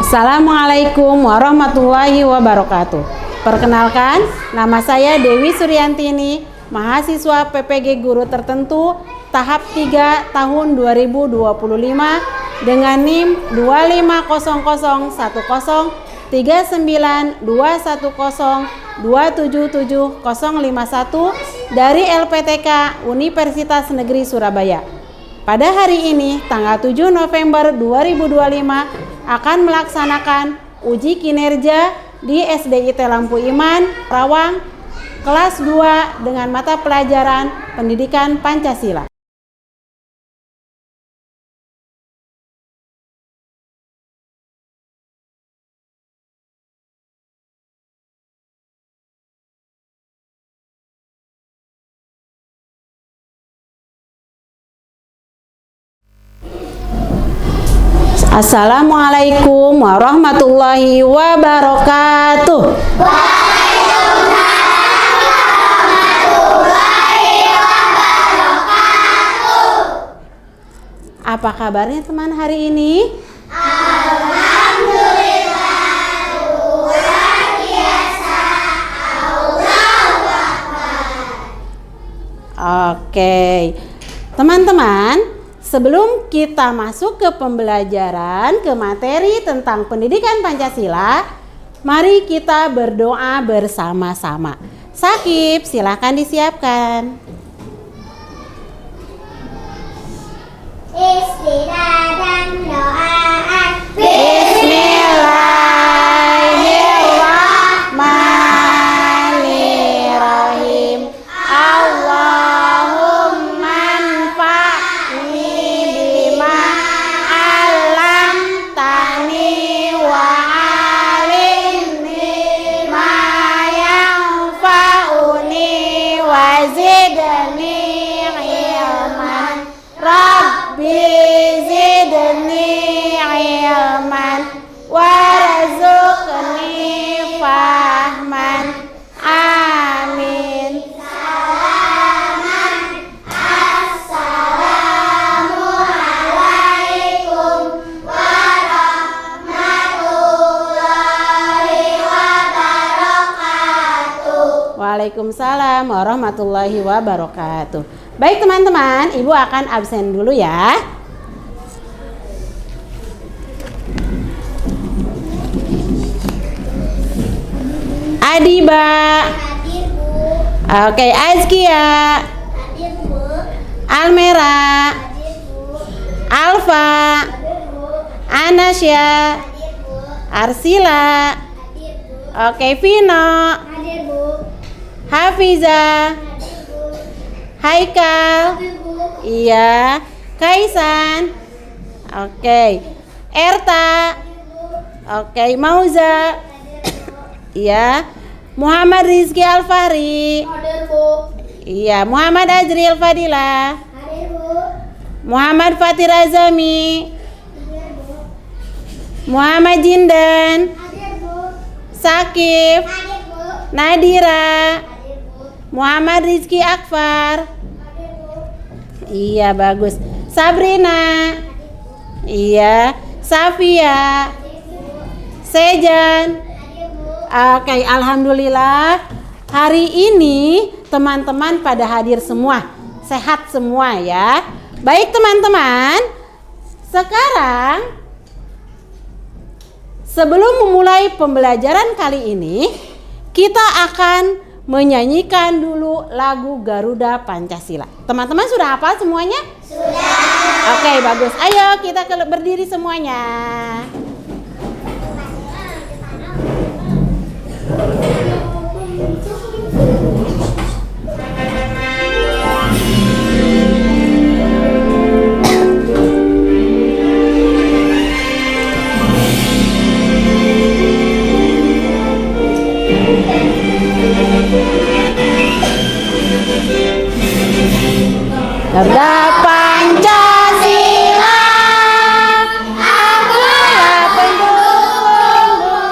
Assalamualaikum warahmatullahi wabarakatuh. Perkenalkan, nama saya Dewi Suryantini, mahasiswa PPG Guru Tertentu tahap 3 tahun 2025 dengan NIM 25010392102775051 dari LPTK Universitas Negeri Surabaya. Pada hari ini, tanggal 7 November 2025, akan melaksanakan uji kinerja di SDIT Lampu Iman, Rawang, kelas 2 dengan mata pelajaran Pendidikan Pancasila. Assalamualaikum warahmatullahi wabarakatuh. Waalaikumsalam warahmatullahi wabarakatuh. Apa kabarnya teman hari ini? Alhamdulillah, luar biasa. Allahu Akbar. Oke, teman-teman, sebelum kita masuk ke pembelajaran, ke materi tentang pendidikan Pancasila, mari kita berdoa bersama-sama. Sakib, silakan disiapkan. Istilah dan doaan. Bismillahirrahmanirrahim. Allahumma anfa'ni bima 'allamtani wa 'allimni ma yanfa'uni wa zidni ilman. Rabbi zidni ilman warzuqni fahman. Amin. Assalamualaikum warahmatullahi wabarakatuh. Waalaikumsalam warahmatullahi wabarakatuh. Baik teman-teman, Ibu akan absen dulu ya. Adiba. Hadir, Bu. Oke, Azkia. Hadir, Bu. Almera. Hadir, Bu. Alfa. Hadir, Bu. Anasya. Hadir, Bu. Arsila. Hadir, Bu. Oke, Vino. Hadir, Bu. Hafiza. Hadir, Bu. Haikal. Hadir, Bu. Iya. Kaisan. Oke. Erta. Oke, Mauza. Iya. Muhammad Rizky Alfari. Hadir, Bu. Iya. Muhammad Azril Fadila. Hadir, Bu. Muhammad Fatir Azami. Hadir, Bu. Muhammad Jindan. Hadir, Bu. Sakif. Hadir, Bu. Nadira. Hadir, Bu. Muhammad Rizky Akfar. Hadir, Bu. Iya, bagus. Sabrina. Iya. Safia. Sejan. Hadir, Bu. Oke, alhamdulillah. Hari ini teman-teman pada hadir semua. Sehat semua ya. Baik teman-teman. Sekarang sebelum memulai pembelajaran kali ini, kita akan menyanyikan dulu lagu Garuda Pancasila. Teman-teman sudah hafal semuanya? Sudah. Oke, bagus. Ayo kita berdiri semuanya. Garuda Pancasila, akulah pendukungmu,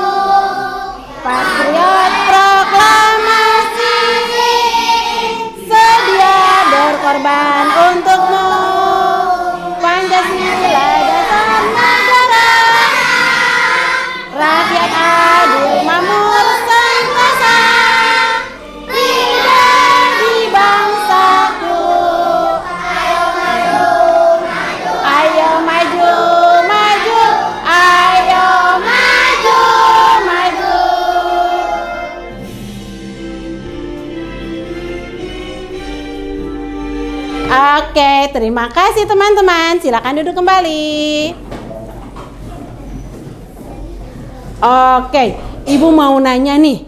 patriot proklamasi, sedia berkorban untukmu. Pancasila dasar negara, Oke, terima kasih teman-teman. Silakan duduk kembali. Oke, Ibu mau nanya nih,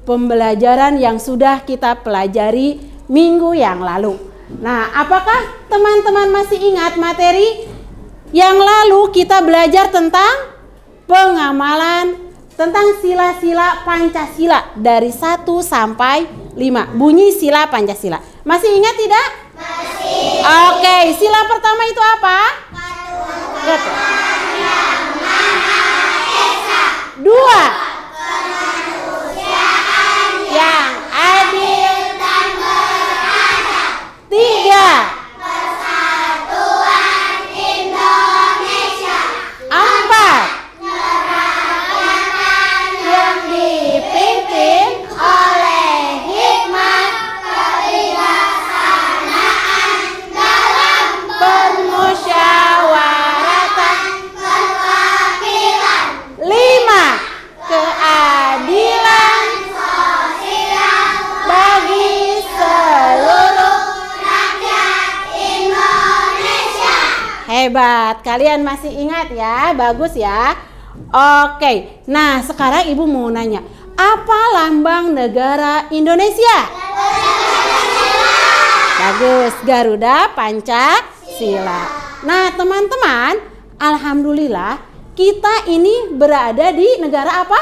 pembelajaran yang sudah kita pelajari minggu yang lalu. Nah, apakah teman-teman masih ingat materi yang lalu kita belajar tentang pengamalan tentang sila-sila Pancasila dari 1 sampai 5. Bunyi sila Pancasila. Masih ingat tidak? Masih. Oke, sila pertama itu apa? Ketuhanan yang Maha Esa. 2. Kemanusiaan yang adil dan beradab. 3. Persatuan Indonesia. 4. Yang dipimpin oleh hikmat kebijaksanaan dalam permusyawaratan perwakilan. 5. Keadilan sosial bagi seluruh rakyat Indonesia. Hebat, kalian masih ingat ya? Bagus ya. Oke, nah sekarang Ibu mau nanya, apa lambang negara Indonesia? Bagus, Garuda Pancasila. Nah teman-teman, alhamdulillah kita ini berada di negara apa?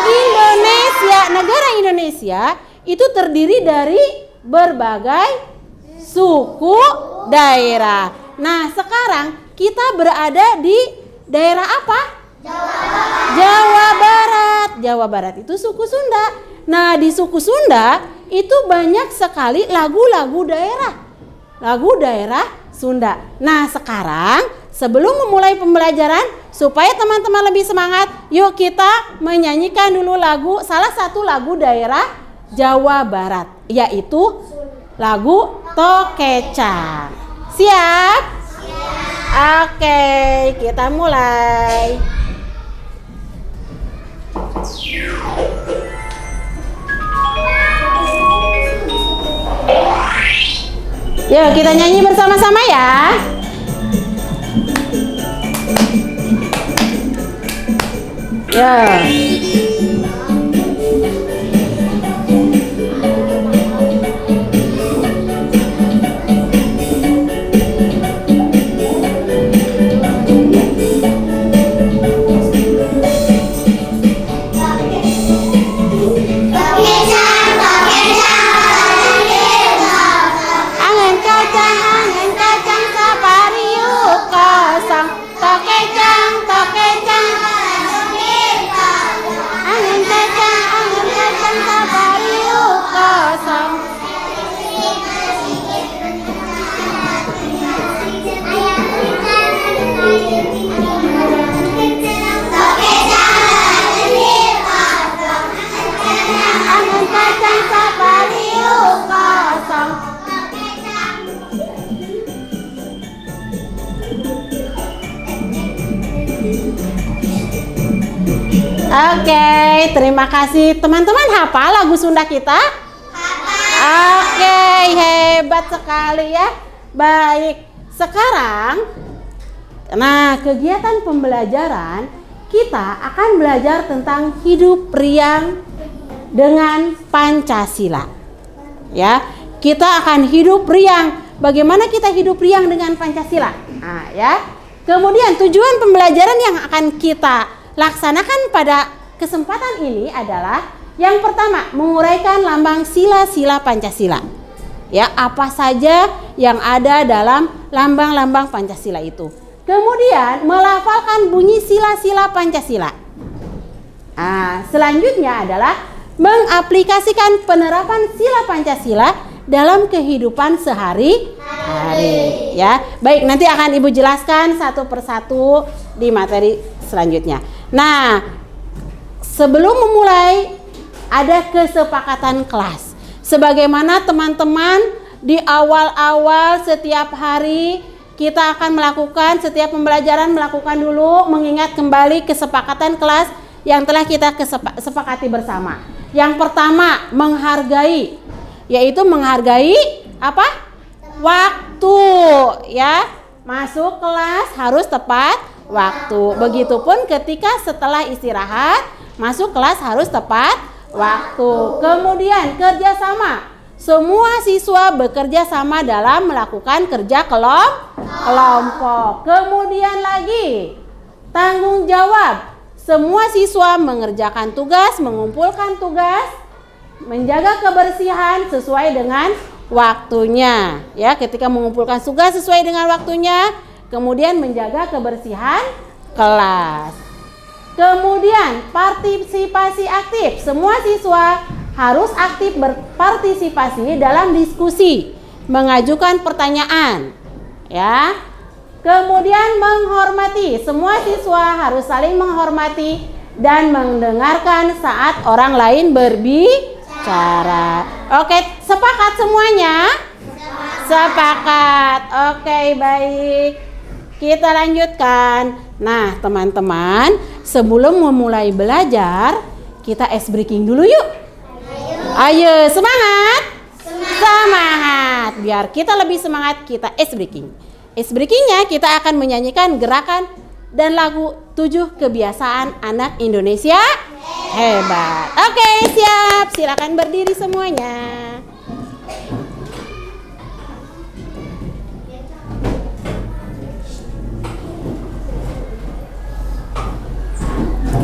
Indonesia. Negara Indonesia itu terdiri dari berbagai suku daerah. Nah sekarang kita berada di daerah apa? Jawa Barat. Jawa Barat itu suku Sunda. Nah, di suku Sunda itu banyak sekali lagu-lagu daerah. Lagu daerah Sunda. Nah, sekarang sebelum memulai pembelajaran supaya teman-teman lebih semangat, yuk kita menyanyikan dulu salah satu lagu daerah Jawa Barat, yaitu lagu Tokecang. Siap? Oke, kita mulai. Yuk kita nyanyi bersama-sama ya. Ya. Oke, terima kasih. Teman-teman hafal lagu Sunda kita? Hafal. Oke, hebat sekali ya. Baik, sekarang nah kegiatan pembelajaran kita akan belajar tentang hidup riang dengan Pancasila. Ya, kita akan hidup riang. Bagaimana kita hidup riang dengan Pancasila? Nah, ya. Kemudian tujuan pembelajaran yang akan kita laksanakan pada kesempatan ini adalah yang pertama, menguraikan lambang sila-sila Pancasila. Ya, apa saja yang ada dalam lambang-lambang Pancasila itu. Kemudian melafalkan bunyi sila-sila Pancasila. Nah, selanjutnya adalah mengaplikasikan penerapan sila Pancasila dalam kehidupan sehari-hari. Ya, baik, nanti akan Ibu jelaskan satu persatu di materi selanjutnya. Nah, sebelum memulai ada kesepakatan kelas. Sebagaimana teman-teman di awal-awal setiap hari kita akan melakukan, setiap pembelajaran melakukan dulu mengingat kembali kesepakatan kelas yang telah kita sepakati bersama. Yang pertama, menghargai, yaitu menghargai apa? waktu ya. Masuk kelas harus tepat waktu. Begitupun ketika setelah istirahat, masuk kelas harus tepat waktu. Kemudian kerjasama. Semua siswa bekerja sama dalam melakukan kerja kelompok. Kemudian lagi tanggung jawab. Semua siswa mengerjakan tugas, mengumpulkan tugas, menjaga kebersihan sesuai dengan waktunya. Ya, ketika mengumpulkan tugas sesuai dengan waktunya, kemudian menjaga kebersihan kelas. Kemudian partisipasi aktif. Semua siswa harus aktif berpartisipasi dalam diskusi, mengajukan pertanyaan. Ya. Kemudian menghormati. Semua siswa harus saling menghormati dan mendengarkan saat orang lain berbicara. Oke, sepakat semuanya? Sepakat. Oke, baik. Kita lanjutkan. Nah, teman-teman, sebelum memulai belajar, kita ice breaking dulu yuk. Ayo, semangat. Semangat. Biar kita lebih semangat, kita ice breaking. Ice breakingnya kita akan menyanyikan gerakan dan lagu 7 kebiasaan anak Indonesia hebat. Oke, siap. Silakan berdiri semuanya.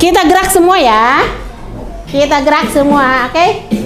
Kita gerak semua ya. Kita gerak semua, oke?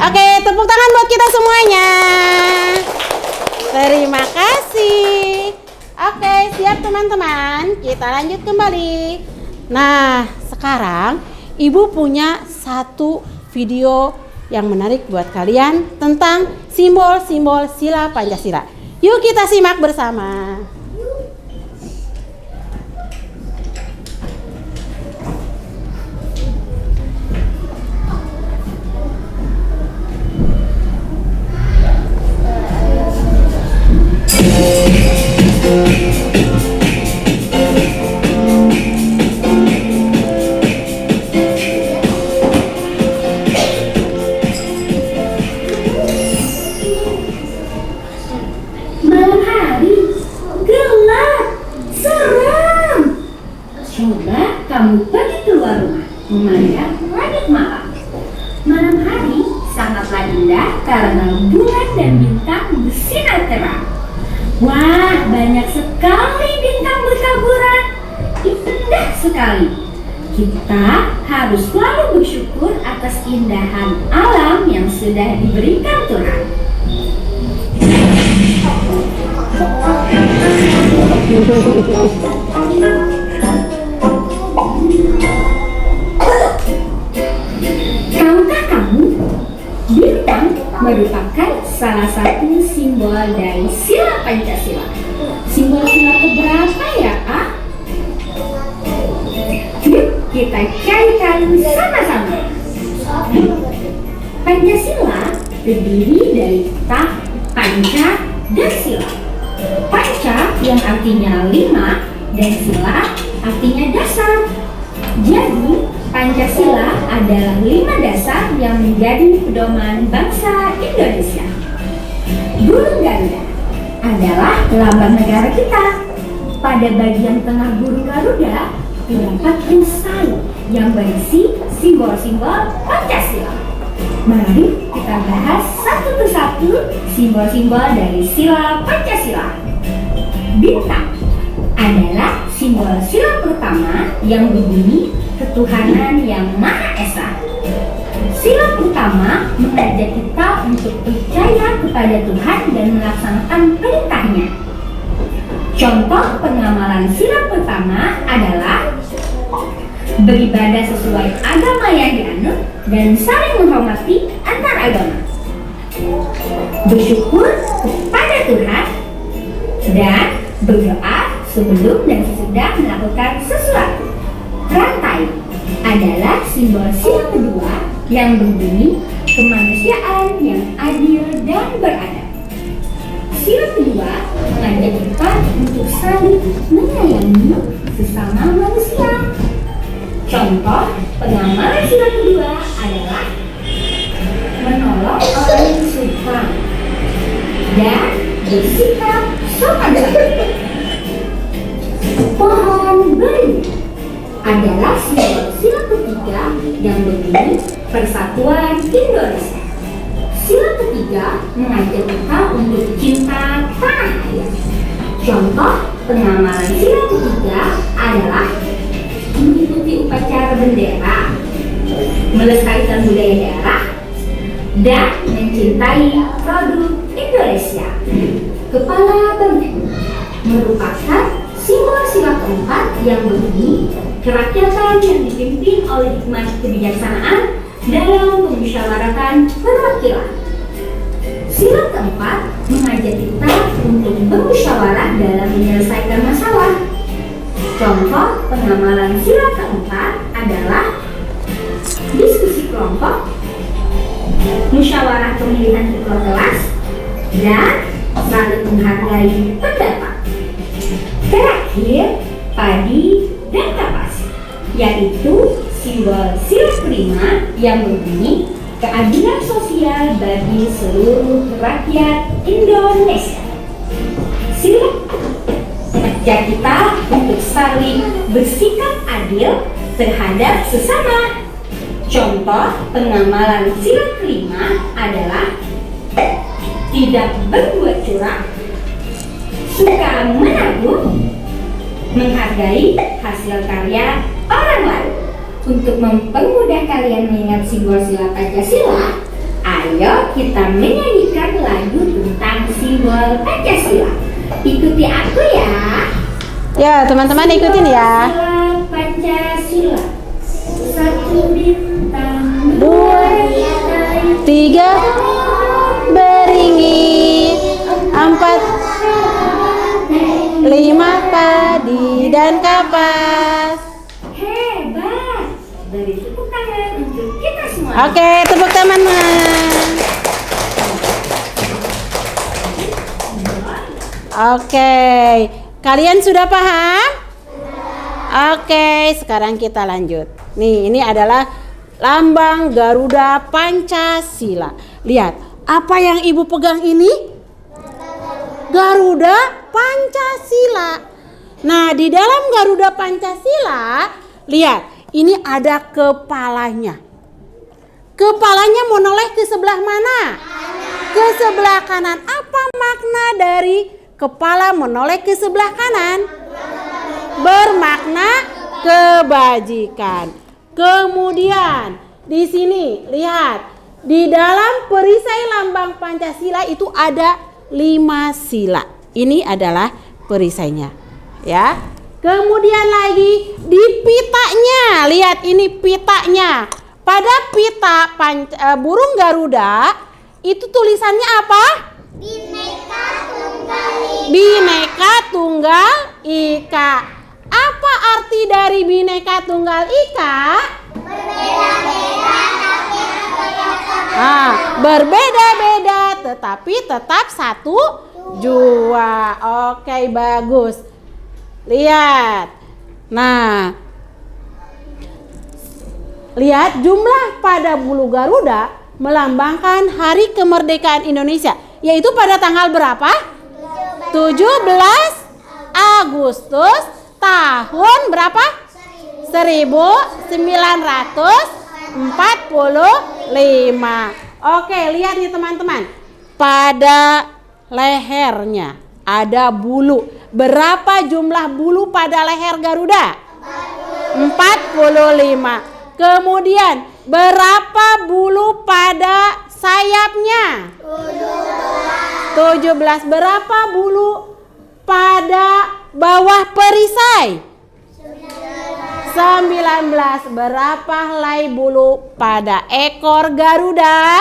Oke, tepuk tangan buat kita semuanya. Terima kasih. Oke, siap teman-teman. Kita lanjut kembali. Nah, sekarang Ibu punya satu video yang menarik buat kalian tentang simbol-simbol sila Pancasila. Yuk kita simak bersama. Malam hari gelap, seram. Coba kamu pergi keluar rumah, memandang langit malam. Malam hari sangatlah indah karena bulan dan bintang bersinar terang. Wah, banyak sekali bintang bertaburan. Indah sekali. Kita harus selalu bersyukur atas keindahan alam yang sudah diberikan Tuhan. Tahukah kamu, bintang merupakan salah satu simbol dari sila Pancasila. Simbol sila keberapa ya, Kak? Yuk kita cairkan sama-sama. Pancasila terdiri dari ta, panca, dan sila. Panca yang artinya 5 dan sila artinya dasar. Jadi Pancasila adalah 5 dasar yang menjadi pedoman bangsa Indonesia. Burung Garuda adalah lambang negara kita. Pada bagian tengah burung Garuda terdapat perisai yang berisi simbol-simbol Pancasila. Mari kita bahas satu persatu simbol-simbol dari sila Pancasila. Bintang adalah simbol sila pertama yang berbunyi ketuhanan yang Maha Esa. Sila pertama mengajak kita untuk percaya kepada Tuhan dan melaksanakan perintahnya. Contoh pengamalan sila pertama adalah beribadah sesuai agama yang dianut dan saling menghormati antar agama, bersyukur kepada Tuhan, dan berdoa sebelum dan sesudah melakukan sesuatu. Rantai adalah simbol sila kedua yang berbunyi kemanusiaan yang adil dan beradab. Sila kedua mengajak kita untuk saling menyayangi sesama manusia. Contoh pengamalan sila kedua adalah menolong orang yang susah dan bersikap sopan santun. Pohon beringin adalah simbol sila ketiga yang berbunyi Persatuan Indonesia. Sila ketiga mengajak kita untuk cinta tanah air. Contoh pengamalan sila ketiga adalah mengikuti upacara bendera, melestarikan budaya daerah, dan mencintai produk Indonesia. Kepala benteng merupakan simbol sila keempat yang berbunyi kerakyatan yang dipimpin oleh hikmat kebijaksanaan dalam pemusyawaratan perwakilan. Sila keempat mengajak kita untuk bermusyawarah dalam menyelesaikan masalah. Contoh pengamalan sila keempat adalah diskusi kelompok, musyawarah pemilihan ketua kelas, dan saling menghargai pendapat. Terakhir, padi dan kapas, yaitu simbol sila kelima yang berbunyi keadilan sosial bagi seluruh rakyat Indonesia. Sila mengajak kita untuk saling bersikap adil terhadap sesama. Contoh pengamalan sila kelima adalah tidak berbuat curang, suka menabung, menghargai hasil karya orang lain. Untuk mempermudah kalian mengingat simbol sila Pancasila, ayo kita menyanyikan lagu tentang simbol Pancasila. Ikuti aku ya. Ya, teman-teman ikutin ya. Simbol Pancasila. Satu bintang, Dua, tiga, beringin, empat, lima, padi dan kapas. Hebat. Beri tepuk tangan untuk kita semua. Oke, tepuk tangan. Oke, kalian sudah paham? Oke, sekarang kita lanjut. Nih, ini adalah lambang Garuda Pancasila. Lihat, apa yang ibu pegang ini? Garuda Pancasila. Nah, di dalam Garuda Pancasila, lihat, ini ada kepalanya. Kepalanya menoleh ke sebelah mana? Ke sebelah kanan. Apa makna dari kepala menoleh ke sebelah kanan? Bermakna kebajikan. Kemudian di sini lihat, di dalam perisai lambang Pancasila itu ada 5 sila. Ini adalah perisainya, ya. Kemudian lagi di pitanya, lihat ini pitanya. Pada pita burung Garuda itu tulisannya apa? Bhinneka Tunggal Ika. Bhinneka Tunggal Ika. Apa arti dari Bhinneka Tunggal Ika? Berbeda-beda tapi Berbeda-beda tetapi tetap satu jua. Oke, bagus. Lihat. Nah, Lihat jumlah pada bulu Garuda melambangkan hari kemerdekaan Indonesia, yaitu pada tanggal berapa? 17 Agustus tahun berapa? 1945. Oke, lihat nih teman-teman. Pada lehernya ada bulu. Berapa jumlah bulu pada leher Garuda? 45. Kemudian berapa bulu pada sayapnya? 17. Berapa bulu pada bawah perisai? 19. Berapa helai bulu pada ekor Garuda?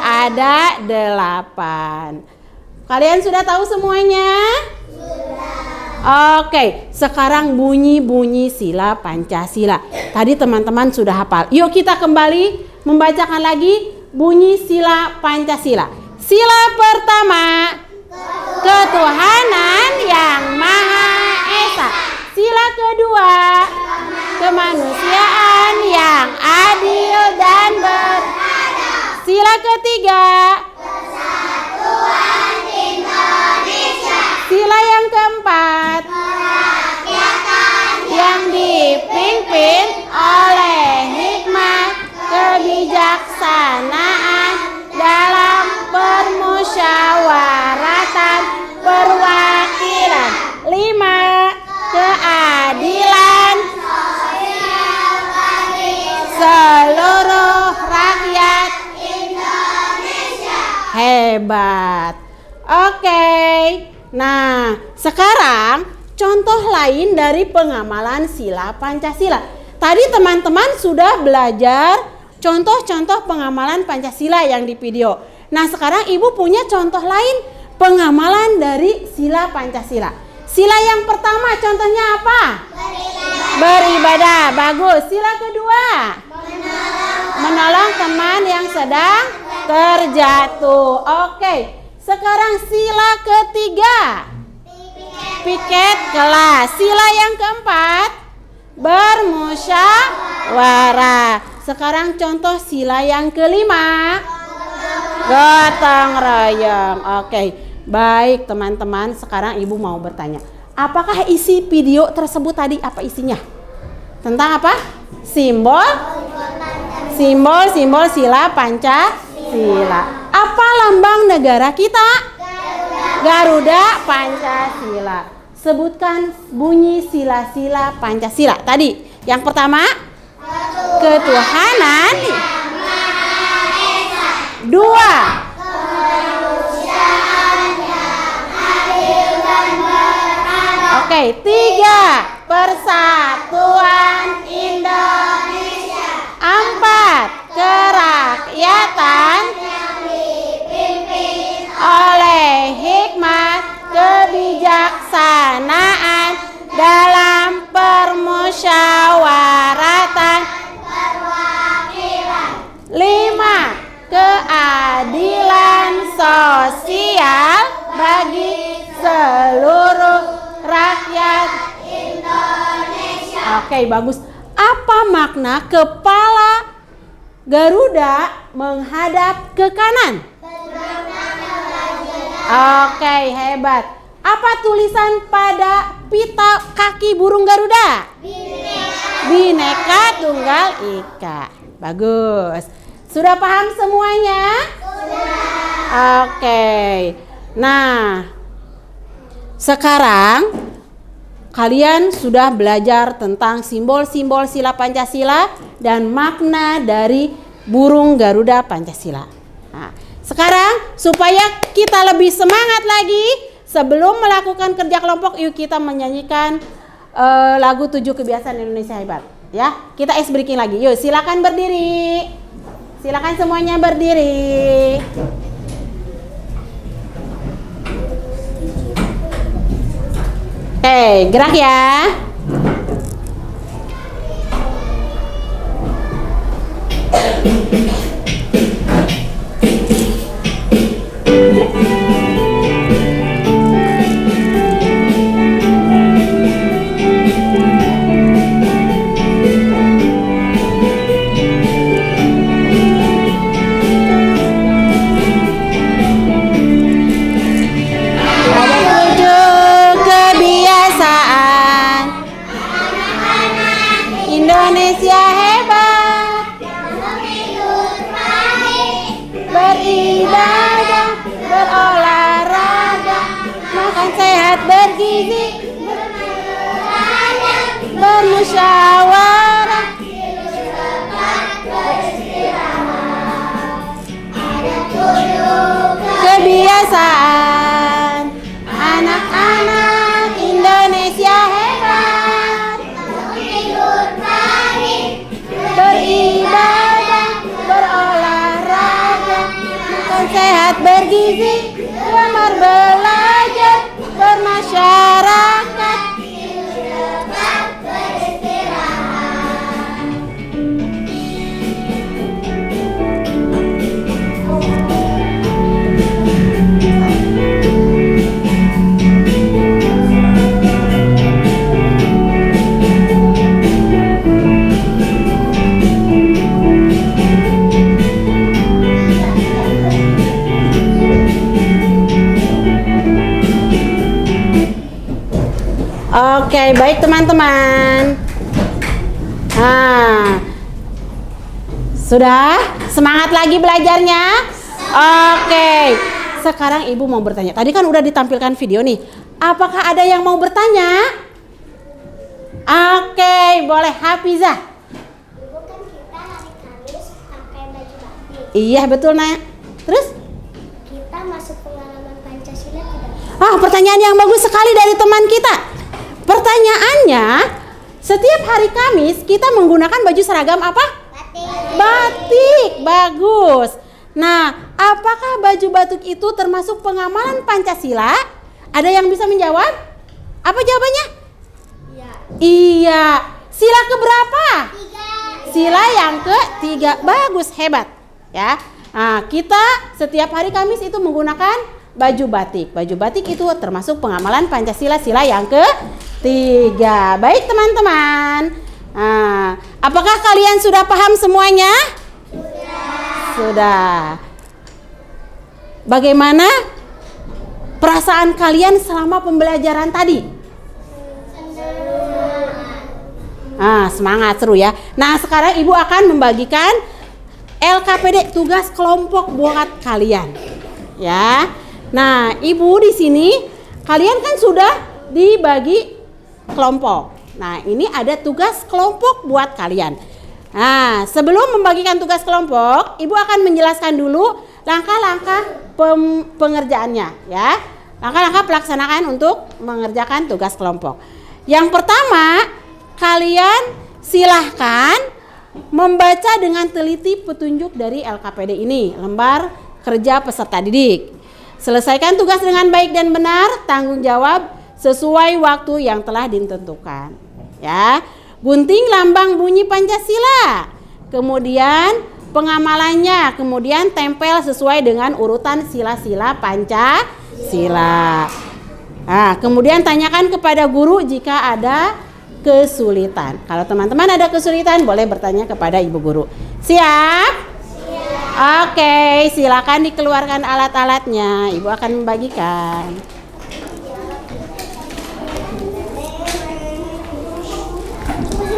Ada 8. Kalian sudah tahu semuanya? Oke, sekarang bunyi-bunyi sila Pancasila. Tadi teman-teman sudah hafal. Yuk kita kembali membacakan lagi bunyi sila Pancasila. Sila pertama, ketuhanan yang Maha Esa. Sila kedua, kemanusiaan yang adil dan beradab. Sila ketiga, Persatuan Indonesia. sila yang keempat, Kerakyatan yang dipimpin oleh hikmat kebijaksanaan dalam permusyawaratan perwakilan. 5. Keadilan sosial bagi seluruh rakyat. Indonesia. Hebat. Oke. Nah, sekarang contoh lain dari pengamalan sila Pancasila. Tadi teman-teman sudah belajar contoh-contoh pengamalan Pancasila yang di video. Nah, sekarang Ibu punya contoh lain pengamalan dari sila Pancasila. Sila yang pertama contohnya apa? Beribadah. Bagus. Sila kedua, menolong teman yang sedang terjatuh. Oke. Sekarang sila ketiga, piket kelas. Sila yang keempat, bermusyawarah. Sekarang contoh sila yang kelima, gotong royong. Oke, baik teman-teman. Sekarang Ibu mau bertanya, apakah isi video tersebut tadi? Apa isinya? Tentang apa? Simbol sila Pancasila. Apa lambang negara kita? Garuda Pancasila. Sebutkan bunyi sila-sila Pancasila. Tadi yang pertama, ketuhanan. 2, oke. 3, persatuan Indonesia. 4, kerakyatan oleh hikmat kebijaksanaan dalam permusyawaratan perwakilan. 5, keadilan sosial bagi seluruh rakyat Indonesia. Oke, bagus. Apa makna kepala Garuda menghadap ke kanan? Oke, hebat. Apa tulisan pada pita kaki burung Garuda? Bhinneka Tunggal Ika. Bagus. Sudah paham semuanya? Oke. Nah, sekarang kalian sudah belajar tentang simbol-simbol sila Pancasila dan makna dari burung Garuda Pancasila. Nah, sekarang supaya kita lebih semangat lagi, sebelum melakukan kerja kelompok, yuk kita menyanyikan lagu 7 Kebiasaan Indonesia Hebat. Ya, kita ice breaking lagi. Yuk, silakan berdiri. Silakan semuanya berdiri. Oke, gerak ya. bergizi, bermusyawarah, kebiasaan. Anak-anak Indonesia hebat, tidur pagi, beribadah, berolahraga, makan sehat bergizi, gemar belajar, bermasyarakat. tetap beristirahat. Oke, baik teman-teman. Nah, sudah semangat lagi belajarnya? Oke, sekarang ibu mau bertanya. Tadi kan udah ditampilkan video nih. Apakah ada yang mau bertanya? Oke, boleh Hafizah. Ibu, kan kita hari Kamis pakai baju batik. Iya betul Naya. Terus? Kita masuk pengalaman Pancasila tidak? Pertanyaan yang bagus sekali dari teman kita. Pertanyaannya, setiap hari Kamis kita menggunakan baju seragam apa? Batik. Batik, bagus. Nah, apakah baju batik itu termasuk pengamalan Pancasila? Ada yang bisa menjawab? Apa jawabannya? Iya. Iya. Sila keberapa? 3. Sila yang ketiga. Bagus, hebat. Ya. Nah, kita setiap hari Kamis itu menggunakan baju batik. Baju batik itu termasuk pengamalan Pancasila sila yang ketiga. Baik teman-teman. Nah, apakah kalian sudah paham semuanya? Sudah. Bagaimana perasaan kalian selama pembelajaran tadi? Semangat, seru ya. Nah, sekarang ibu akan membagikan LKPD, tugas kelompok buat kalian. Ya. Nah, ibu di sini kalian kan sudah dibagi kelompok. Nah, ini ada tugas kelompok buat kalian. Nah, sebelum membagikan tugas kelompok, ibu akan menjelaskan dulu langkah-langkah pengerjaannya, ya. Langkah-langkah pelaksanaan untuk mengerjakan tugas kelompok. Yang pertama, kalian silahkan membaca dengan teliti petunjuk dari LKPD ini, lembar kerja peserta didik. Selesaikan tugas dengan baik dan benar, tanggung jawab sesuai waktu yang telah ditentukan. Ya, gunting lambang bunyi Pancasila. Kemudian pengamalannya, kemudian tempel sesuai dengan urutan sila-sila Pancasila. Nah, kemudian tanyakan kepada guru jika ada kesulitan. Kalau teman-teman ada kesulitan, boleh bertanya kepada ibu guru. Siap? Oke, silakan dikeluarkan alat-alatnya. Ibu akan membagikan.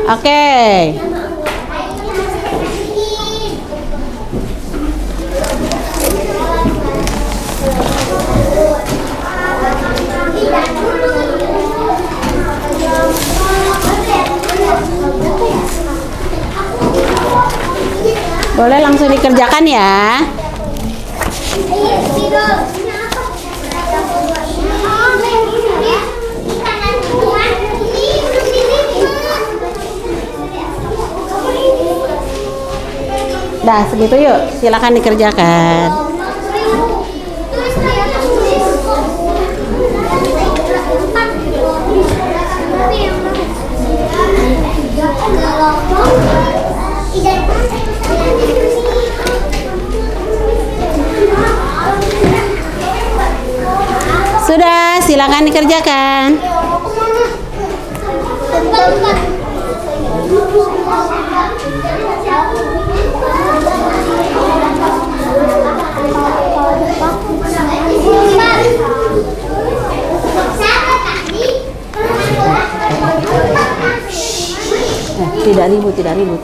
Oke. Boleh langsung dikerjakan ya. Dah segitu yuk, silakan dikerjakan. Sudah, silakan dikerjakan. Tidak ribut, tidak ribut.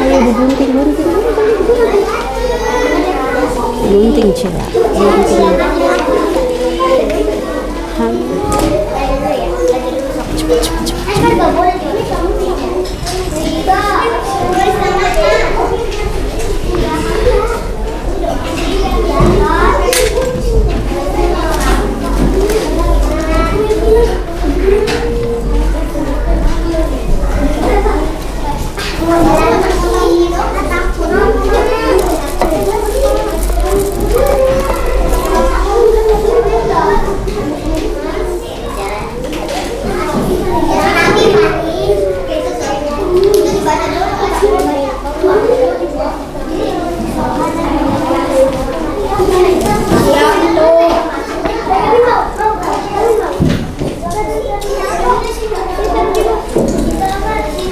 Ayo digunting, gunting cila. Kan nggak boleh jadi kamu tidak.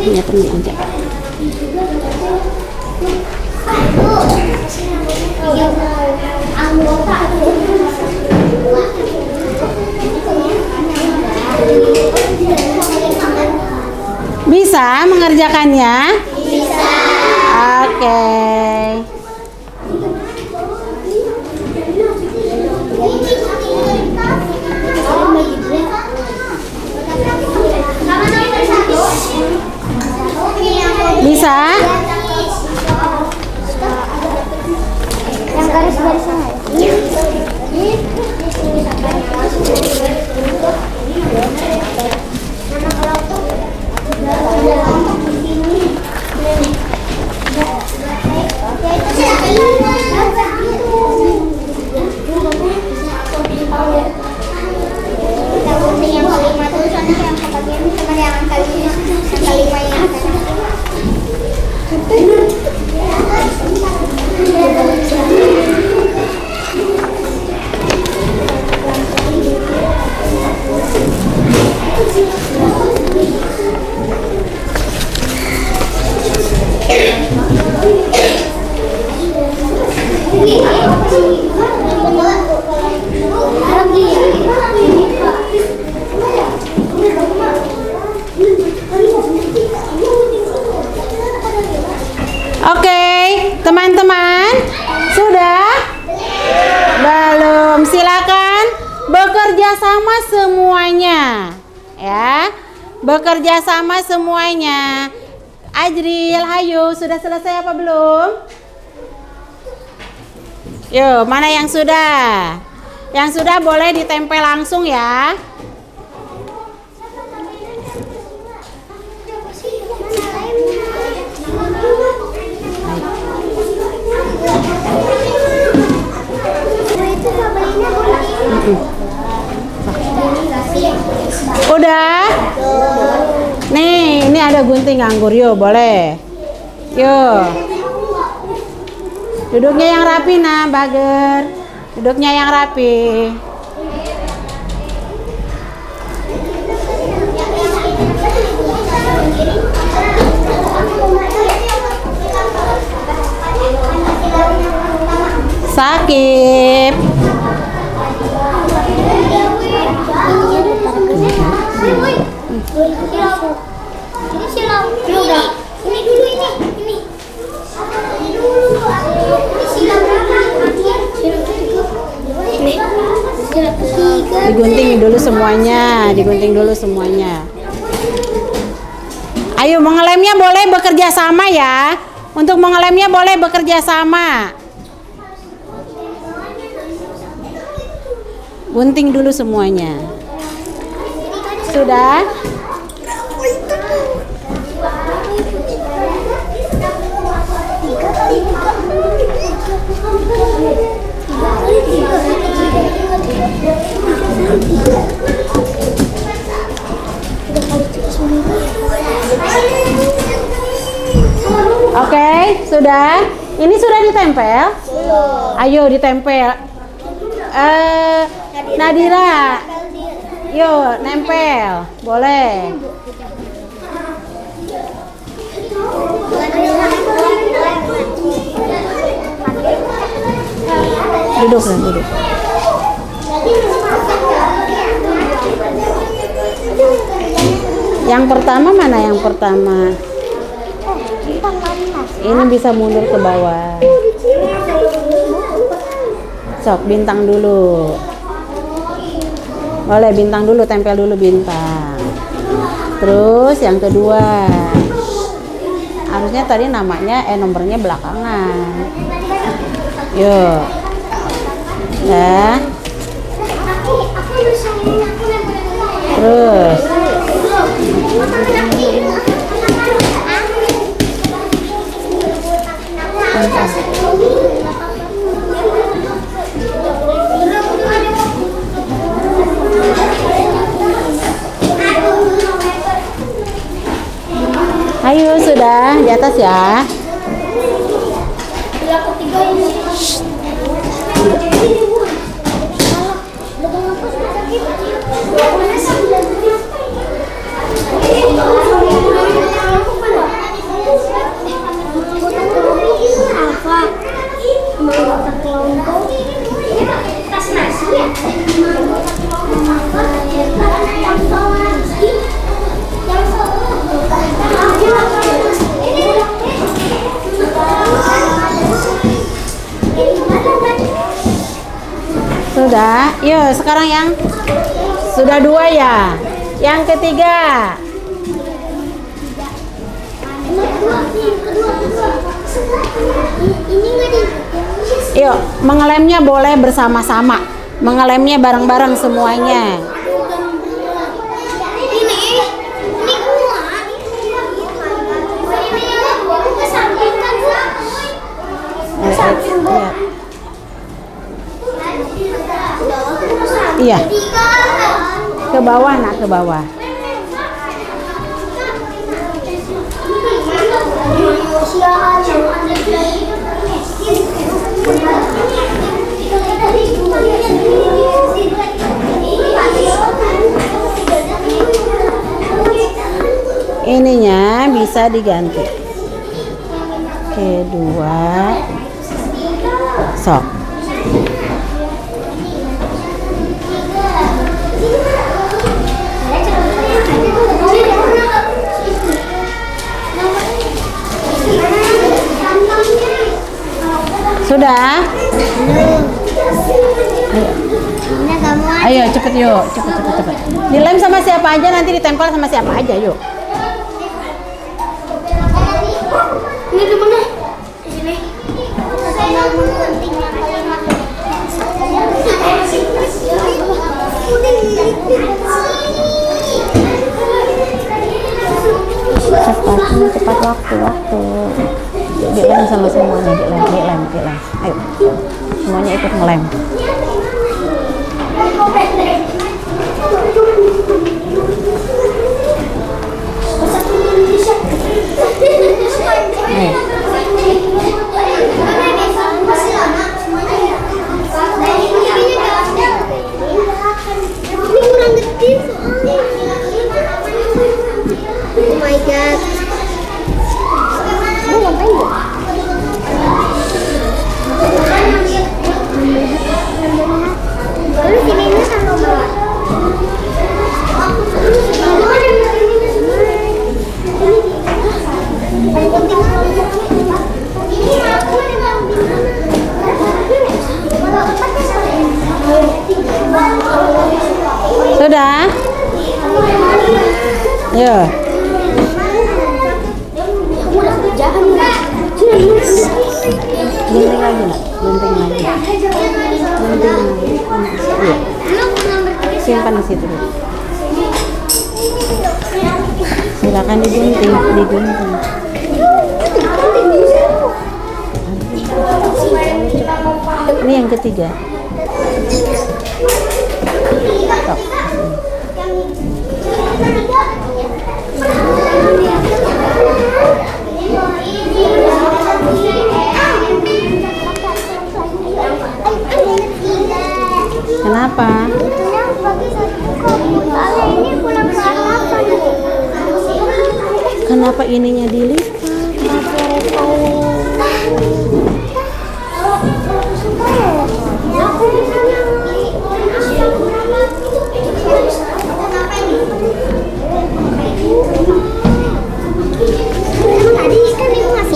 Ya, temen aja. Bisa mengerjakannya? Bisa. Oke. Bisa? Yang garis-garisnya ya? Oke, teman-teman, sudah? Belum? Silakan bekerja sama semuanya, ya. Bekerja sama semuanya. Ajril, hayo, sudah selesai apa belum? Yuk, mana yang sudah? Yang sudah boleh ditempel langsung ya. Udah? Nih, ini ada gunting anggur, yuk boleh. Yuk. Duduknya yang rapi, nah, Bager. Duduknya yang rapi. Sakit. Digunting dulu semuanya, digunting dulu semuanya. Ayo, mengelemnya boleh bekerja sama ya. Untuk mengelemnya boleh bekerja sama. Gunting dulu semuanya. Sudah? Oke, sudah. Ini sudah ditempel? Ayo ditempel. Nadira, yuk nempel, boleh. Duduk, duduk. Yang pertama mana yang pertama? Ini bisa mundur ke bawah. Sok, bintang dulu. Boleh bintang dulu, tempel dulu bintang. Terus yang kedua, harusnya tadi nomornya belakangan. Yuk. Ya. Terus. Ayo sudah di atas ya. Sudah, yuk sekarang yang sudah 2 ya. Yang ketiga. Yuk, mengelemnya boleh bersama-sama. Mengelemnya bareng-bareng semuanya. Iya. Ke bawah, nak, ke bawah. Ininya bisa diganti. Kedua. Sok. Sudah? Ayo cepet yuk, cepet. Dilem sama siapa aja, nanti ditempel sama siapa aja, yuk. Ini di mana? Di sini. Cepat waktu. Dilem sama semuanya, dilem. Ayo, semuanya ikut ngelem. Oh my god. Lalu sininya sama bawah. Sudah? Ya. Gunting lagi, nak. Gunting lagi. Iya. Simpan di situ. Silakan digunting. Ini yang ketiga. Stop. Kenapa? Kenapa ininya dilipat?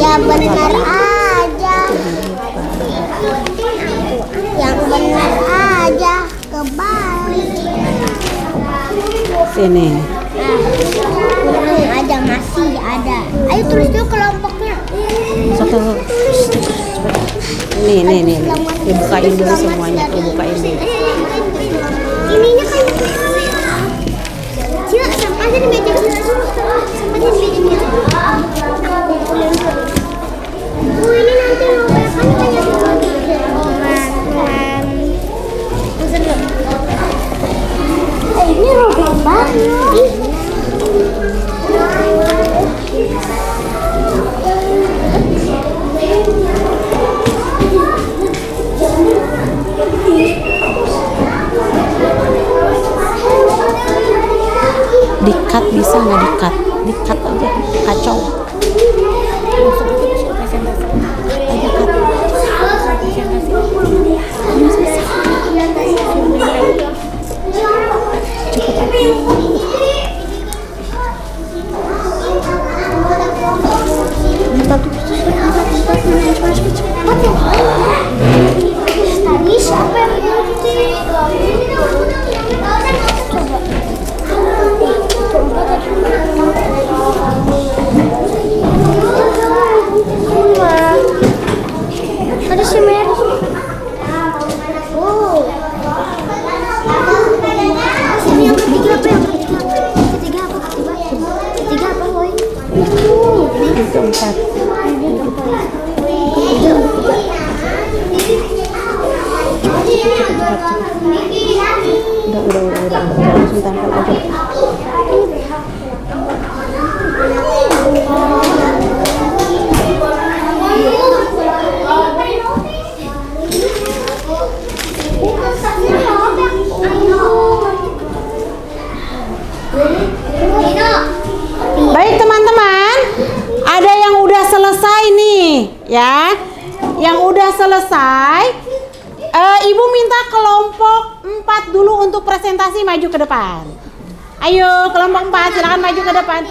Ya benar aja. Yang benar aja kebalik. Sini. Tidak ada. Ayo tulis dulu kelompoknya. Satu. Nih. Dibukain dulu semuanya. Dibukain dulu. Ininya kan Cila, sampahnya di meja kita dulu. Sampahnya di meja kita. Oh, ini nanti robek kan banyak banget. Ini robek banget. Dikat bisa nggak dikat? Dikat aja, kacau. Tadi siapa yang ngerti? Ada si Mer. Oh. Ini yang ketiga apa? Ketiga apa, Boy? Keempat. Udah. Langsung tempel aja. Baik teman-teman, ada yang udah selesai nih ya. Yang udah selesai, Ibu minta kelompok 4 dulu untuk presentasi maju ke depan. Ayo kelompok 4 silakan maju ke depan.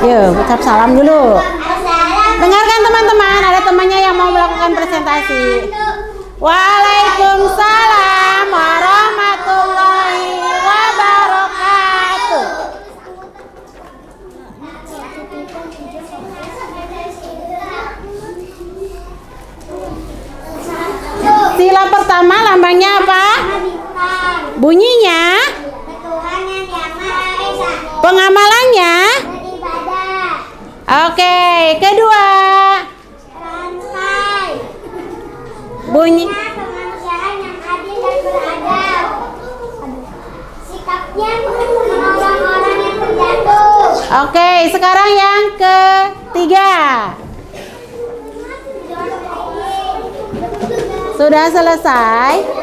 Yuk, ucap salam dulu. Dengarkan teman-teman, ada temannya yang mau melakukan presentasi. Waalaikumsalam warahmatullahi wabarakatuh. Sila pertama lambangnya apa? Bunyinya? Pengamalannya? Oke, kedua. Bunyi. Kemanusiaan yang adil dan beradab. Sikapnya menolong orang yang terjatuh. Oke, sekarang yang ketiga. Sudah selesai.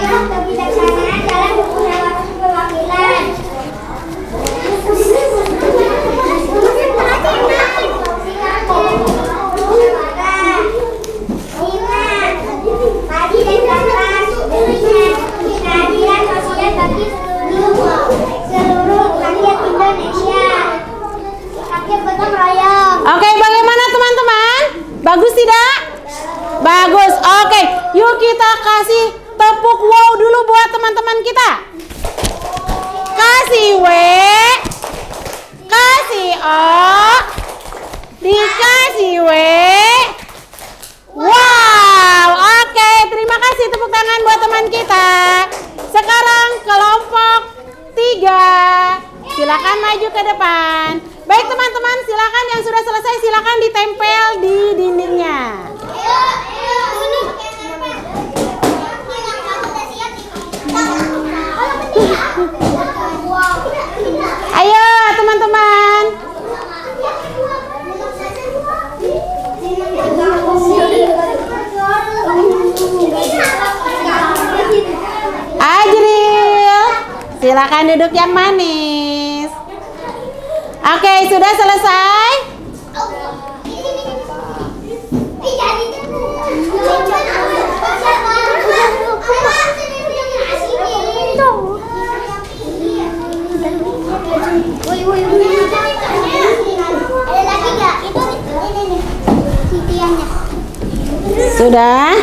Kebijaksanaan dalam menggunakan perwakilan. Keadilan sosial bagi seluruh rakyat Indonesia. Rakyat gotong royong. Oke, bagaimana teman-teman? Bagus tidak? Bagus. Oke, yuk kita kasih tepuk wow dulu buat teman-teman kita. Kasih W, kasih O, dikasih W. Wow, oke, terima kasih tepuk tangan buat teman kita. Sekarang kelompok 3. Silakan maju ke depan. Baik teman-teman, silakan yang sudah selesai silakan ditempel di dindingnya. Ayo teman-teman. Ajril, silakan duduk yang manis. Oke, sudah selesai? Sudah?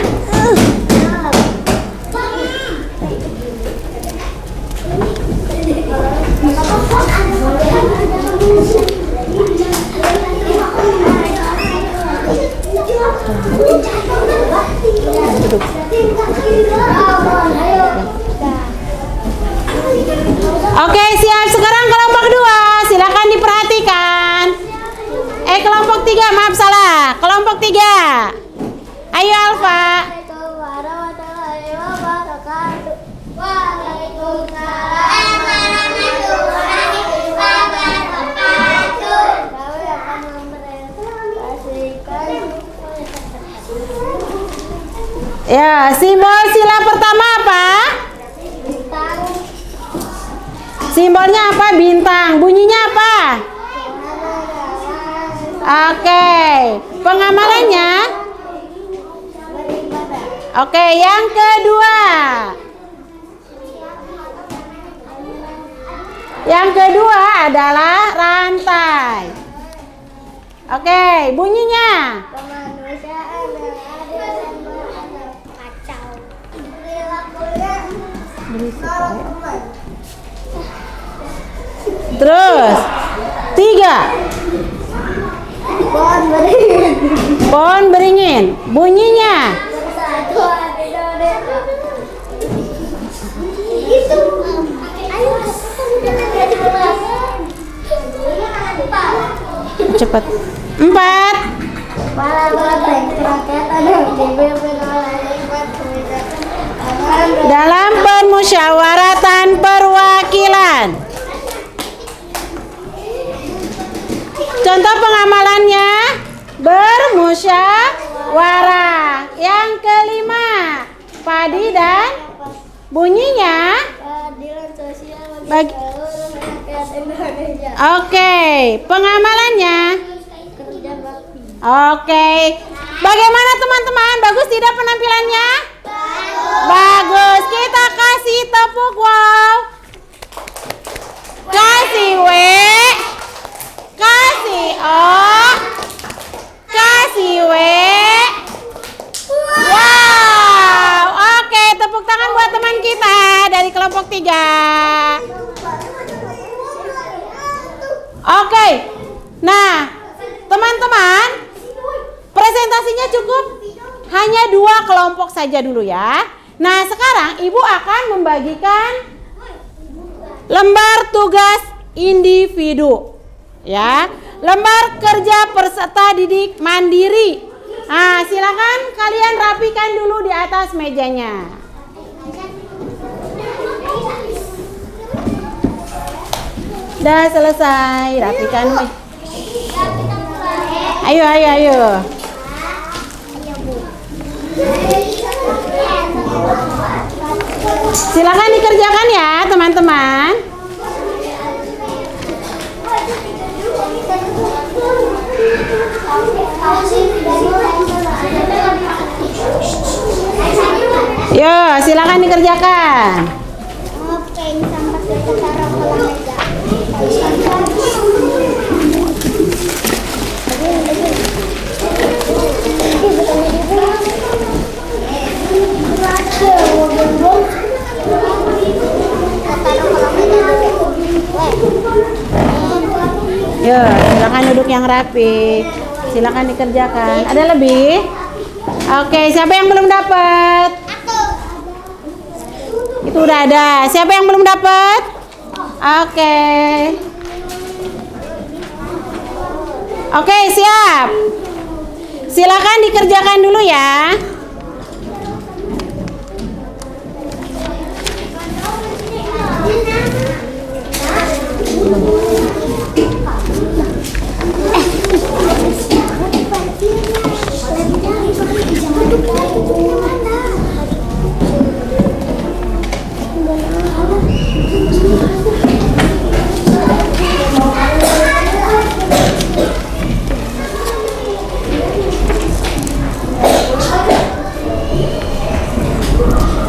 Oke, siap. Sekarang kelompok 2, silakan diperhatikan. Kelompok 3, maaf salah. Kelompok 3. Ayo Alfa. Ya, simbol sila pertama apa? Simbolnya apa? Bintang. Bunyinya apa? Oke. Pengamalannya? Oke, yang kedua. Yang kedua adalah rantai. Oke, bunyinya? Kemanusiaan yang adil dan berkacau. Terus 3. Pohon beringin. Pohon beringin. Bunyinya? Bersatu hati Indonesia. Itu. Ayo. Cepat. 4. Para banteng kerakyatan yang dipimpin oleh hikmat kebijakan Dalam permusyawaratan perwakilan. Contoh pengamalannya bermusyawarah. Yang kelima, padi dan bunyinya keadilan sosial bagi. bagi seluruh rakyat Indonesia. Oke, pengamalannya. Kerja bakti. Oke. Bagaimana teman-teman? Bagus tidak penampilannya? Bagus. Kita kasih tepuk wow. Kasih W. Kasih O. Kasih W. Wow. Oke, tepuk tangan buat teman kita dari kelompok 3. Oke. Nah, teman-teman, presentasinya cukup hanya 2 kelompok saja dulu ya. Nah, sekarang Ibu akan membagikan lembar tugas individu. Ya, lembar kerja peserta didik mandiri. Nah, silakan kalian rapikan dulu di atas mejanya. Udah selesai, rapikan. Ayo. Silakan dikerjakan ya, teman-teman. Yo, silakan dikerjakan. Oke, ini sampah kita taruh ke meja. Yo, silakan duduk yang rapi. Silakan dikerjakan. Ada lebih? Oke, siapa yang belum dapat? Itu udah ada. Siapa yang belum dapat? Oke. Oke, siap. Silakan dikerjakan dulu ya.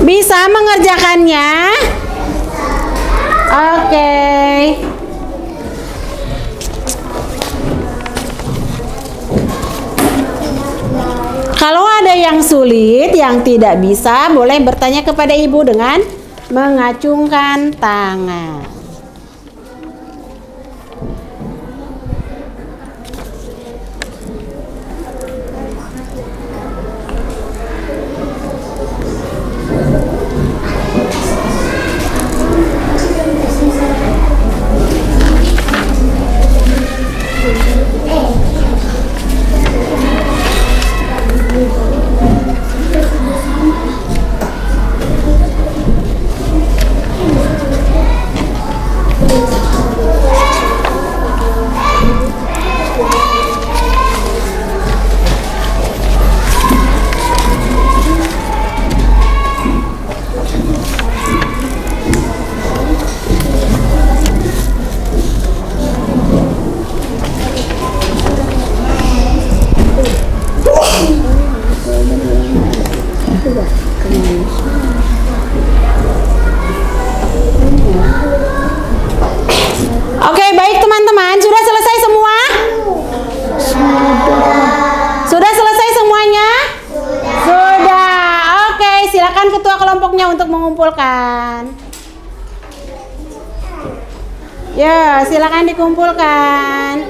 Bisa mengerjakannya? Oke. Kalau ada yang Yang sulit, yang tidak bisa, boleh bertanya kepada ibu dengan mengacungkan tangan. Oke, baik teman-teman, sudah selesai semua? Sudah selesai semuanya? Sudah. Oke, silakan ketua kelompoknya untuk mengumpulkan. Ya, silakan dikumpulkan.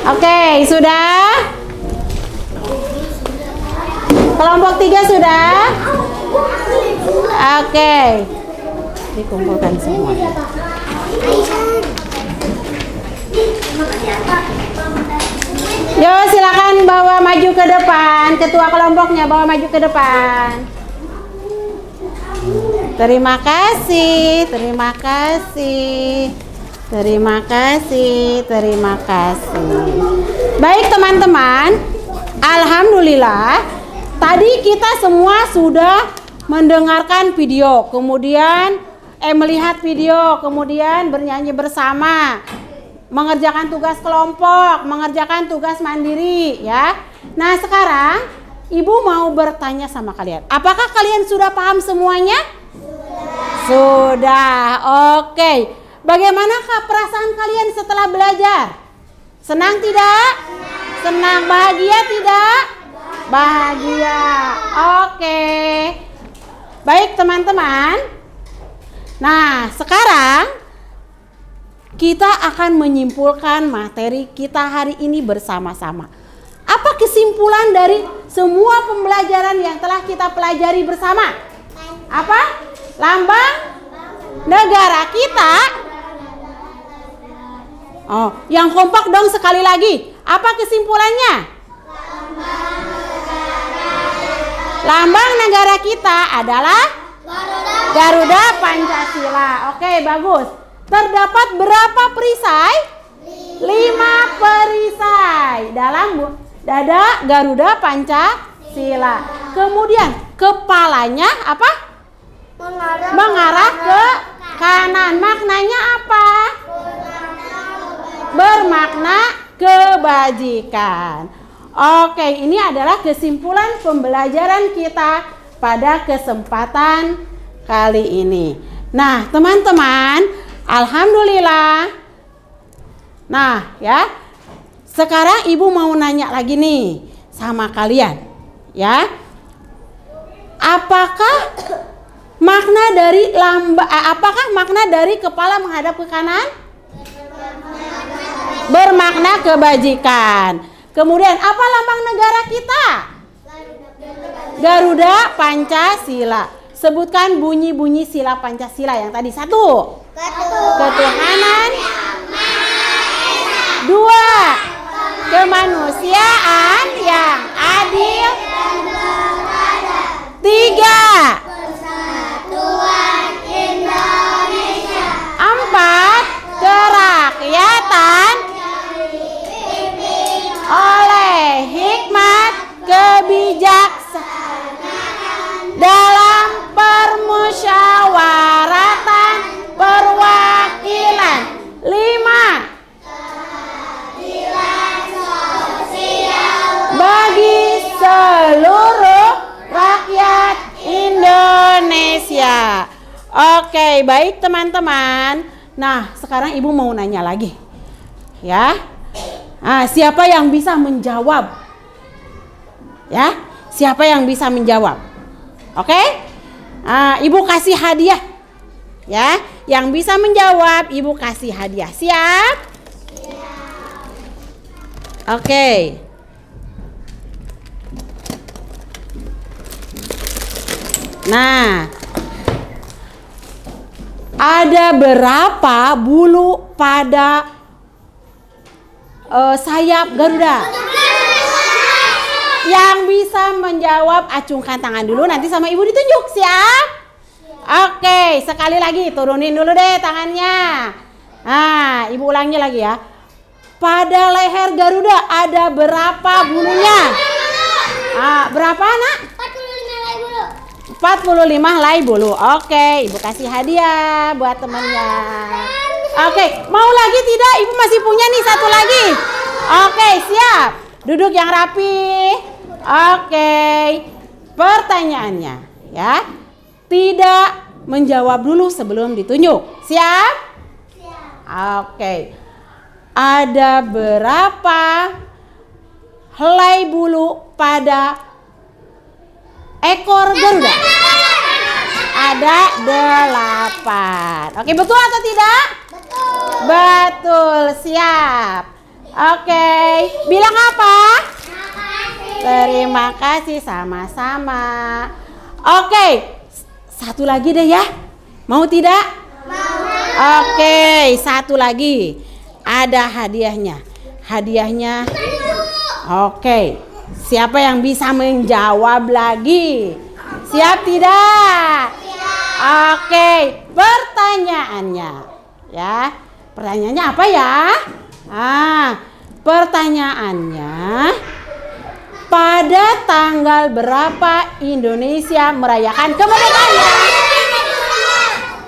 Oke, sudah? Kelompok 3 sudah? Oke. Dikumpulkan semua. Yo, silakan bawa maju ke depan. Ketua kelompoknya bawa maju ke depan. Terima kasih, terima kasih. Terima kasih, terima kasih. Baik teman-teman, alhamdulillah tadi kita semua sudah mendengarkan video, kemudian melihat video, kemudian bernyanyi bersama, mengerjakan tugas kelompok, mengerjakan tugas mandiri ya. Nah, sekarang Ibu mau bertanya sama kalian. Apakah kalian sudah paham semuanya? Sudah. Oke. Bagaimanakah perasaan kalian setelah belajar? Senang tidak? Senang. Bahagia tidak? Bahagia. Oke. Baik teman-teman. Nah, sekarang kita akan menyimpulkan materi kita hari ini bersama-sama. Apa kesimpulan dari semua pembelajaran yang telah kita pelajari bersama? Apa? Lambang negara kita. Oh, yang kompak dong sekali lagi. Apa kesimpulannya? Lambang negara kita adalah Garuda Pancasila. Oke, bagus. Terdapat berapa perisai? 5 perisai dalam dada Garuda Pancasila. Kemudian kepalanya apa? Mengarah ke kanan. Maknanya apa? Bermakna kebajikan. Oke, ini adalah kesimpulan pembelajaran kita pada kesempatan kali ini. Nah, teman-teman, alhamdulillah. Nah, ya. Sekarang Ibu mau nanya lagi nih sama kalian, ya. Apakah makna dari kepala menghadap ke kanan? Bermakna kebajikan. Kemudian apa lambang negara kita? Garuda Pancasila. Sebutkan bunyi-bunyi sila Pancasila yang tadi. 1. Ketuhanan. 2. Kemanusiaan yang adil. 3. Persatuan Indonesia. 4. Kerakyatan oleh hikmat kebijaksanaan dalam permusyawaratan perwakilan. 5. Bagi seluruh rakyat Indonesia. Oke, baik teman-teman. Nah, sekarang Ibu mau nanya lagi. Ya. Nah, siapa yang bisa menjawab? Ya, siapa yang bisa menjawab? Oke? Ibu kasih hadiah. Ya, yang bisa menjawab Ibu kasih hadiah. Siap? Oke. Nah, ada berapa bulu pada sayap Garuda? Yang bisa menjawab acungkan tangan dulu, nanti sama Ibu ditunjuk. Siap? Oke, sekali lagi turunin dulu deh tangannya. Nah, Ibu ulangi lagi ya. Pada leher Garuda ada berapa bulunya? Berapa, Nak? 45 helai bulu. Oke, Ibu kasih hadiah buat temannya. Oke, mau lagi tidak? Ibu masih punya nih satu lagi. Oke, siap. Duduk yang rapi. Oke. Pertanyaannya ya. Tidak menjawab dulu sebelum ditunjuk. Siap? Oke. Ada berapa helai bulu pada ekor Garuda? Ada 8. Oke, betul atau tidak? Betul, siap. Oke, bilang apa? Terima kasih, sama-sama. Oke, satu lagi deh ya. Mau tidak? Mau. Oke, satu lagi. Ada hadiahnya. Hadiahnya. Oke, siapa yang bisa menjawab lagi? Siap tidak? Oke, pertanyaannya. Ya, pertanyaannya apa ya? Pertanyaannya, pada tanggal berapa Indonesia merayakan kemerdekaannya?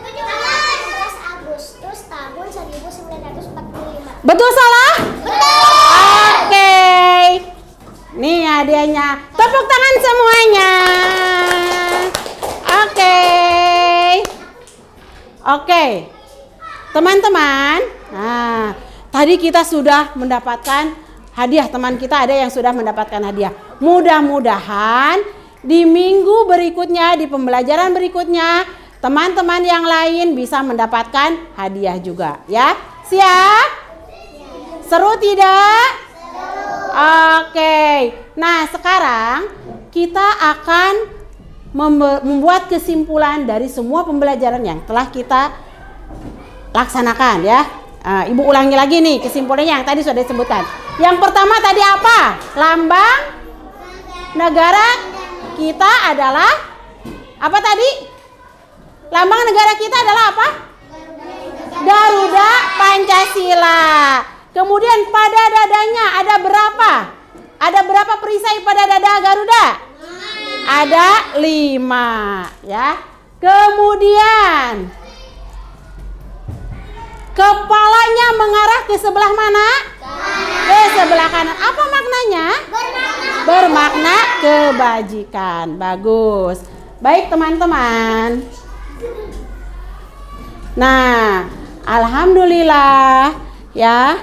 17 Agustus tahun 1945. Betul, salah? Betul. Oke. Nih hadiahnya. Tepuk tangan semuanya. Oke. Teman-teman, tadi kita sudah mendapatkan hadiah. Teman kita ada yang sudah mendapatkan hadiah. Mudah-mudahan di minggu berikutnya, di pembelajaran berikutnya, teman-teman yang lain bisa mendapatkan hadiah juga, ya. Siap? Seru tidak? Oke. Nah, sekarang kita akan membuat kesimpulan dari semua pembelajaran yang telah kita laksanakan, ya. Ibu ulangi lagi nih kesimpulannya yang tadi sudah disebutkan. Yang pertama tadi apa? Lambang negara kita adalah apa tadi? Lambang negara kita adalah apa? Garuda Pancasila. Kemudian pada dadanya ada berapa? Ada berapa perisai pada dada Garuda? Ada 5, ya. Kemudian kepalanya mengarah ke sebelah mana? Ke sebelah kanan. Apa maknanya? Bermakna kebajikan. Bagus. Baik teman-teman. Nah, alhamdulillah ya.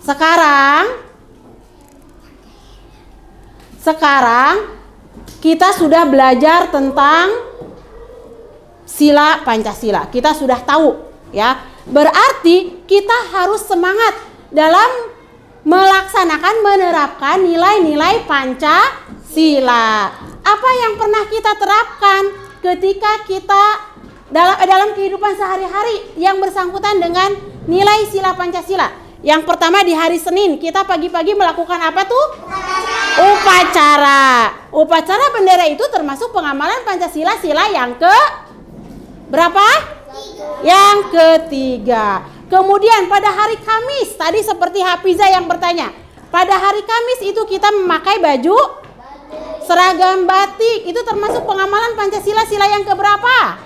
Sekarang kita sudah belajar tentang sila Pancasila. Kita sudah tahu, ya. Berarti kita harus semangat dalam menerapkan nilai-nilai Pancasila. Apa yang pernah kita terapkan ketika kita dalam kehidupan sehari-hari yang bersangkutan dengan nilai sila Pancasila? Yang pertama, di hari Senin kita pagi-pagi melakukan apa tuh? Upacara. Upacara bendera itu termasuk pengamalan Pancasila sila yang ke berapa? Yang ketiga. Kemudian pada hari Kamis, tadi seperti Hafizah yang bertanya, pada hari Kamis itu kita memakai baju seragam batik. Itu termasuk pengamalan Pancasila sila yang keberapa?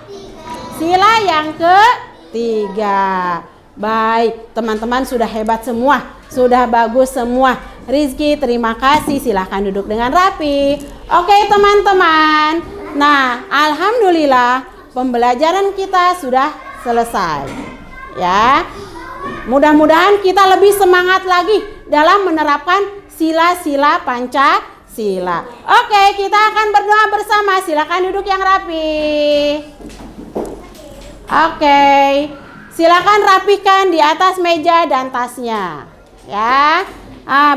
Sila yang ketiga. Baik, teman-teman sudah hebat semua, sudah bagus semua. Rizky, terima kasih. Silahkan duduk dengan rapi. Oke teman-teman. Nah, alhamdulillah pembelajaran kita sudah selesai. Ya. Mudah-mudahan kita lebih semangat lagi dalam menerapkan sila-sila Pancasila. Oke, kita akan berdoa bersama. Silakan duduk yang rapi. Oke. Silakan rapikan di atas meja dan tasnya. Ya.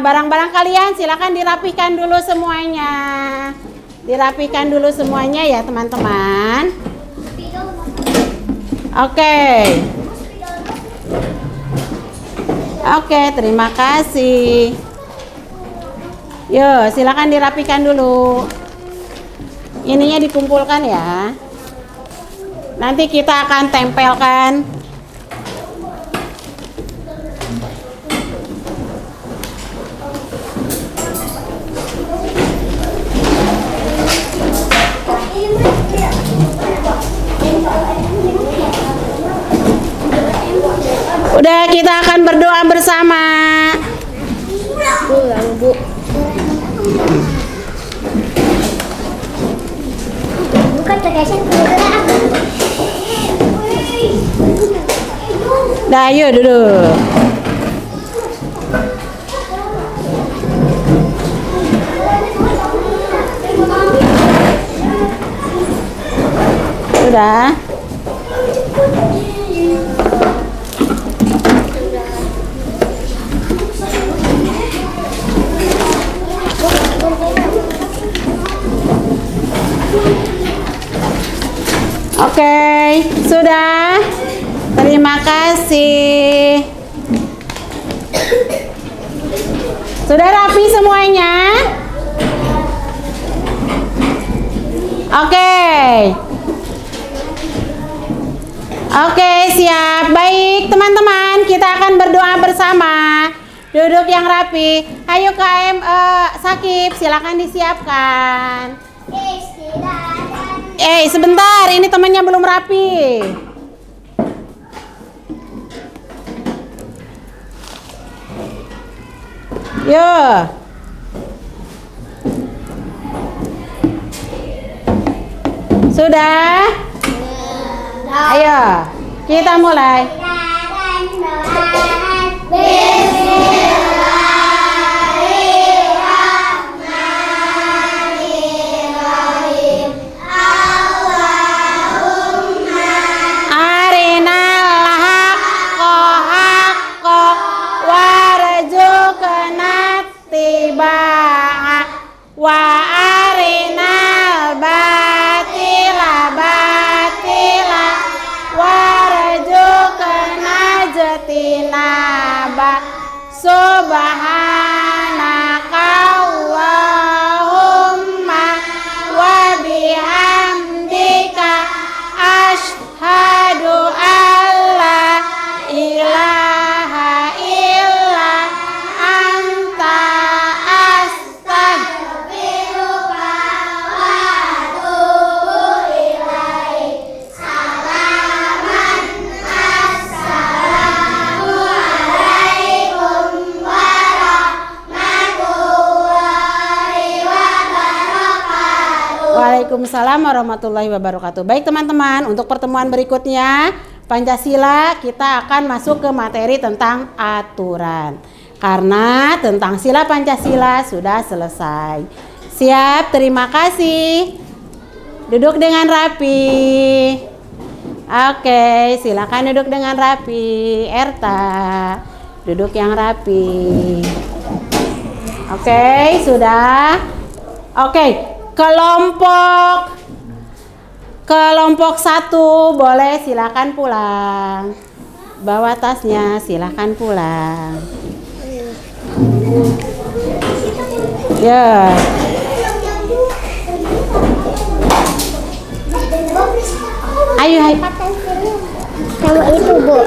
Barang-barang kalian silakan dirapikan dulu semuanya. Dirapikan dulu semuanya ya, teman-teman. Oke. Oke, terima kasih. Yuk, silakan dirapikan dulu. Ininya dikumpulkan ya. Nanti kita akan tempelkan. Udah, kita akan berdoa bersama. Bu. Bukan terkesan kurang. Dah, yuk duduk. Sudah. Oke, sudah. Terima kasih. Sudah rapi semuanya? Oke. Oke, siap. Baik, teman-teman, kita akan berdoa bersama. Duduk yang rapi. Ayo KM Sakib, silakan disiapkan. Sebentar, ini temannya belum rapi. Yo. Sudah? Ayo, kita mulai. Wa arinal batila batila warzuqna jatinaba subhanaka Allahumma wa bihamdika asyhadu alla ilaha illa anta Waalaikumsalam warahmatullahi wabarakatuh. Baik teman-teman, untuk pertemuan berikutnya Pancasila kita akan masuk ke materi tentang aturan. Karena tentang sila Pancasila sudah selesai. Siap, terima kasih. Duduk dengan rapi. Oke, silakan duduk dengan rapi. Erta, duduk yang rapi. Oke, sudah. Oke. Kelompok 1 boleh silakan pulang. Bawa tasnya, silakan pulang. Ya. Ayo, hai. Sama itu, Bu.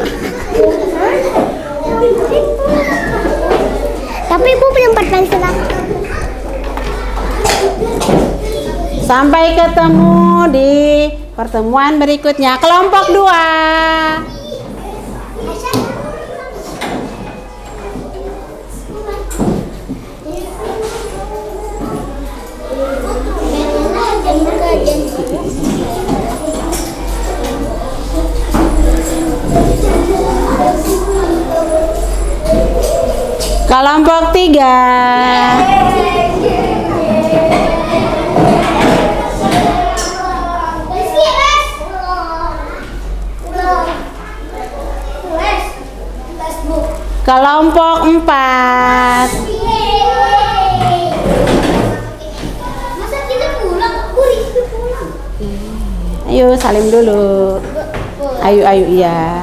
Tapi Ibu belum pensil aku. Sampai ketemu di pertemuan berikutnya. Kelompok 2. Kelompok 3. Kelompok 4. Masa kita pulang? Boleh kita pulang. Ayo salim dulu. Ayo iya.